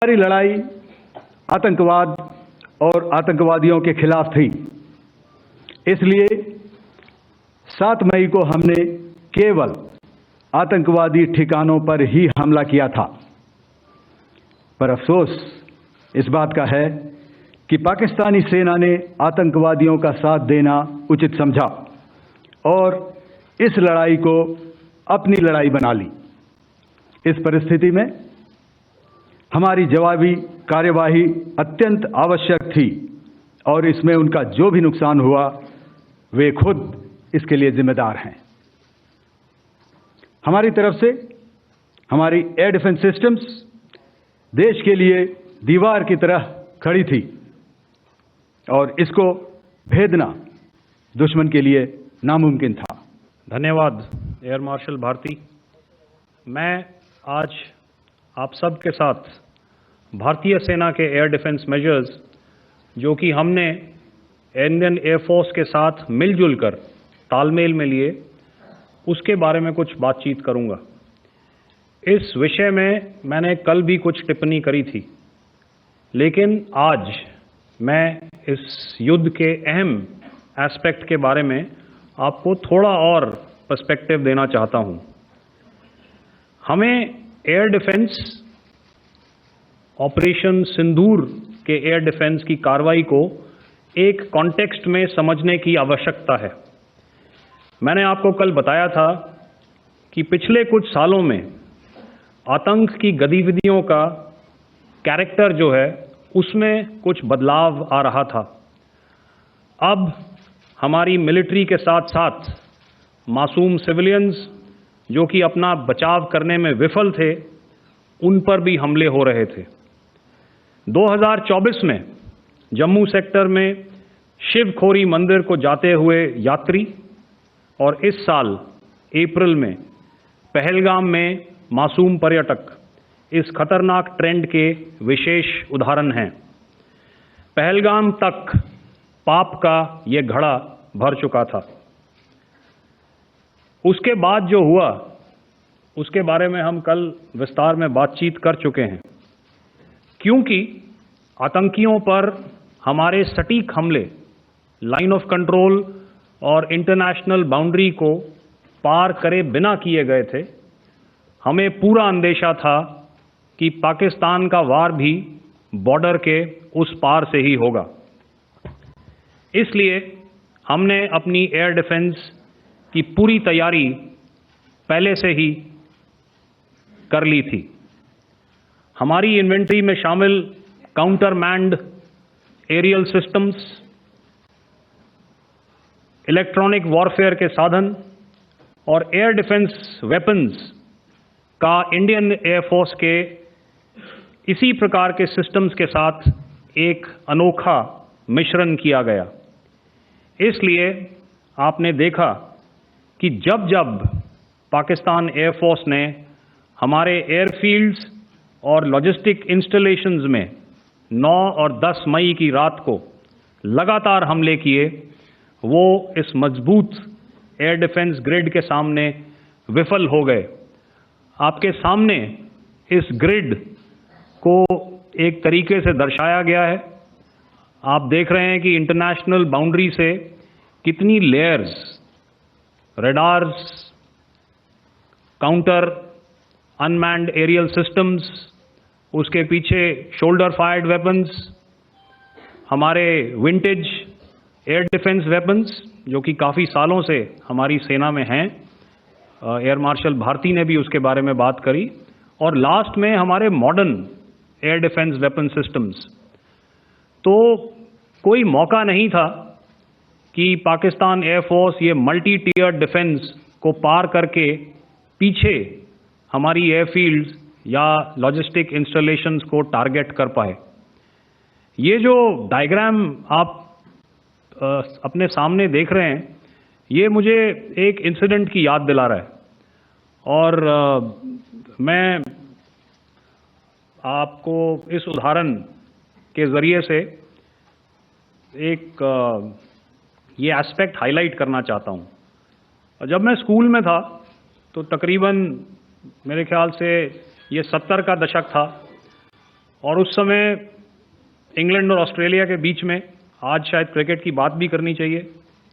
हमारी लड़ाई आतंकवाद और आतंकवादियों के खिलाफ थी। इसलिए 7 मई को हमने केवल आतंकवादी ठिकानों पर ही हमला किया था। पर अफसोस इस बात का है कि पाकिस्तानी सेना ने आतंकवादियों का साथ देना उचित समझा और इस लड़ाई को अपनी लड़ाई बना ली। इस परिस्थिति में हमारी जवाबी कार्यवाही अत्यंत आवश्यक थी और इसमें उनका जो भी नुकसान हुआ वे खुद इसके लिए जिम्मेदार हैं। हमारी तरफ से हमारी एयर डिफेंस सिस्टम्स देश के लिए दीवार की तरह खड़ी थी और इसको भेदना दुश्मन के लिए नामुमकिन था। धन्यवाद एयर मार्शल भारती। मैं आज आप सब के साथ भारतीय सेना के एयर डिफेंस मेजर्स जो कि हमने इंडियन एयरफोर्स के साथ मिलजुल कर तालमेल में लिए उसके बारे में कुछ बातचीत करूंगा। इस विषय में मैंने कल भी कुछ टिप्पणी करी थी, लेकिन आज मैं इस युद्ध के अहम एस्पेक्ट के बारे में आपको थोड़ा और पर्सपेक्टिव देना चाहता हूं। हमें एयर डिफेंस ऑपरेशन सिंदूर के एयर डिफेंस की कार्रवाई को एक कॉन्टेक्स्ट में समझने की आवश्यकता है। मैंने आपको कल बताया था कि पिछले कुछ सालों में आतंक की गतिविधियों का कैरेक्टर जो है उसमें कुछ बदलाव आ रहा था। अब हमारी मिलिट्री के साथ साथ मासूम सिविलियंस जो कि अपना बचाव करने में विफल थे उन पर भी हमले हो रहे थे। 2024 में जम्मू सेक्टर में शिवखोरी मंदिर को जाते हुए यात्री और इस साल अप्रैल में पहलगाम में मासूम पर्यटक इस खतरनाक ट्रेंड के विशेष उदाहरण हैं। पहलगाम तक पाप का ये घड़ा भर चुका था। उसके बाद जो हुआ उसके बारे में हम कल विस्तार में बातचीत कर चुके हैं। क्योंकि आतंकियों पर हमारे सटीक हमले लाइन ऑफ कंट्रोल और इंटरनेशनल बाउंड्री को पार करे बिना किए गए थे, हमें पूरा अंदेशा था कि पाकिस्तान का वार भी बॉर्डर के उस पार से ही होगा। इसलिए हमने अपनी एयर डिफेंस की पूरी तैयारी पहले से ही कर ली थी। हमारी इन्वेंट्री में शामिल counter manned aerial systems, electronic warfare के साधन और एयर डिफेंस वेपन्स का इंडियन एयरफोर्स के इसी प्रकार के सिस्टम्स के साथ एक अनोखा मिश्रण किया गया। इसलिए आपने देखा कि जब जब पाकिस्तान एयरफोर्स ने हमारे एयरफील्ड्स और लॉजिस्टिक इंस्टॉलेशंस में 9 और 10 मई की रात को लगातार हमले किए, वो इस मजबूत एयर डिफेंस ग्रिड के सामने विफल हो गए। आपके सामने इस ग्रिड को एक तरीके से दर्शाया गया है। आप देख रहे हैं कि इंटरनेशनल बाउंड्री से कितनी layers, radars, counter unmanned aerial systems, उसके पीछे शोल्डर फायर्ड वेपन्स, हमारे विंटेज एयर डिफेंस वेपन्स जो कि काफ़ी सालों से हमारी सेना में हैं। एयर मार्शल भारती ने भी उसके बारे में बात करी। और लास्ट में हमारे modern air defence weapon systems. तो कोई मौका नहीं था कि पाकिस्तान एयरफोर्स ये मल्टी टीयर डिफेंस को पार करके पीछे हमारी एयरफील्ड्स या लॉजिस्टिक इंस्टॉलेशंस को टारगेट कर पाए। ये जो डायग्राम आप अपने सामने देख रहे हैं, ये मुझे एक इंसिडेंट की याद दिला रहा है और मैं आपको इस उदाहरण के ज़रिए से एक ये एस्पेक्ट हाईलाइट करना चाहता हूँ। जब मैं स्कूल में था तो तकरीबन मेरे ख्याल से ये 70 का दशक था और उस समय इंग्लैंड और ऑस्ट्रेलिया के बीच में आज शायद क्रिकेट की बात भी करनी चाहिए,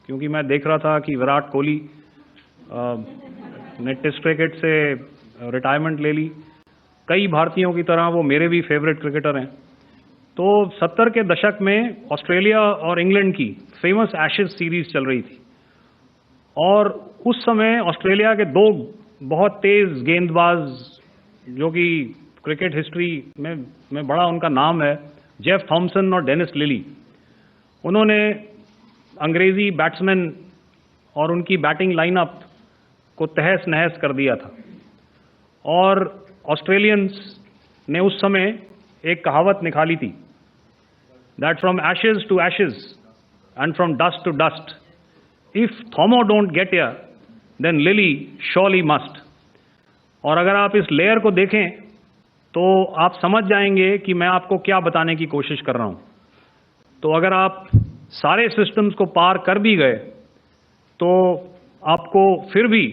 क्योंकि मैं देख रहा था कि विराट कोहली ने टेस्ट क्रिकेट से रिटायरमेंट ले ली। कई भारतीयों की तरह वो मेरे भी फेवरेट क्रिकेटर हैं। तो 70 के दशक में ऑस्ट्रेलिया और इंग्लैंड की फेमस एशेज सीरीज चल रही थी, और उस समय ऑस्ट्रेलिया के दो बहुत तेज गेंदबाज, जो कि क्रिकेट हिस्ट्री में बड़ा उनका नाम है, जेफ थॉमसन और डेनिस लिली, उन्होंने अंग्रेजी बैट्समैन और उनकी बैटिंग लाइनअप को तहस नहस कर दिया था। और ऑस्ट्रेलियंस ने उस समय एक कहावत निकाली थी, that from ashes to ashes and from dust to dust, if Thommo don't get here then Lillee surely must. और अगर आप इस लेयर को देखें तो आप समझ जाएंगे कि मैं आपको क्या बताने की कोशिश कर रहा हूं। तो अगर आप सारे सिस्टम्स को पार कर भी गए तो आपको फिर भी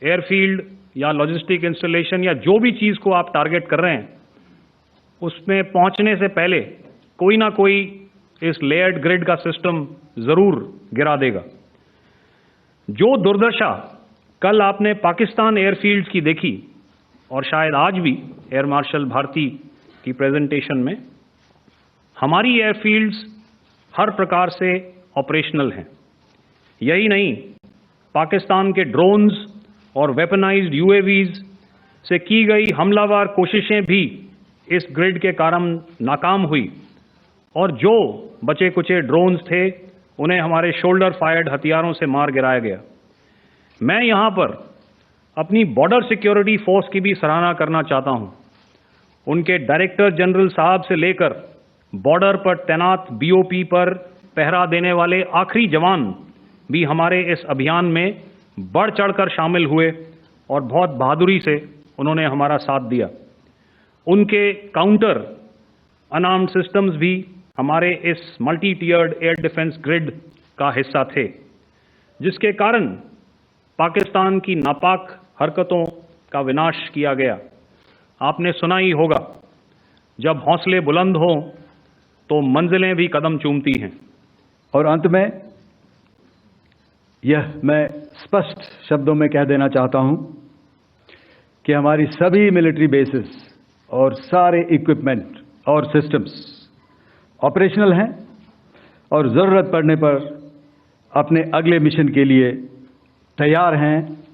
एयरफील्ड या लॉजिस्टिक इंस्टॉलेशन या जो भी चीज़ को आप टारगेट कर रहे हैं उसमें पहुंचने से पहले कोई ना कोई इस लेयर्ड ग्रिड का सिस्टम ज़रूर गिरा देगा। जो दुर्दशा कल आपने पाकिस्तान एयरफील्ड्स की देखी, और शायद आज भी एयर मार्शल भारती की प्रेजेंटेशन में, हमारी एयरफील्ड्स हर प्रकार से ऑपरेशनल हैं। यही नहीं, पाकिस्तान के ड्रोन्स और वेपनाइज्ड यूएवीज से की गई हमलावर कोशिशें भी इस ग्रिड के कारण नाकाम हुई, और जो बचे कुचे ड्रोन्स थे उन्हें हमारे शोल्डर फायर्ड हथियारों से मार गिराया गया। मैं यहाँ पर अपनी बॉर्डर सिक्योरिटी फोर्स की भी सराहना करना चाहता हूँ। उनके डायरेक्टर जनरल साहब से लेकर बॉर्डर पर तैनात बीओपी पर पहरा देने वाले आखिरी जवान भी हमारे इस अभियान में बढ़ चढ़कर शामिल हुए और बहुत बहादुरी से उन्होंने हमारा साथ दिया। उनके काउंटर अनआर्म्ड सिस्टम्स भी हमारे इस मल्टी टियर्ड एयर डिफेंस ग्रिड का हिस्सा थे, जिसके कारण पाकिस्तान की नापाक हरकतों का विनाश किया गया। आपने सुना ही होगा, जब हौसले बुलंद हों तो मंजिलें भी कदम चूमती हैं। और अंत में यह मैं स्पष्ट शब्दों में कह देना चाहता हूं कि हमारी सभी मिलिट्री बेसिस और सारे इक्विपमेंट और सिस्टम्स ऑपरेशनल हैं और ज़रूरत पड़ने पर अपने अगले मिशन के लिए तैयार हैं।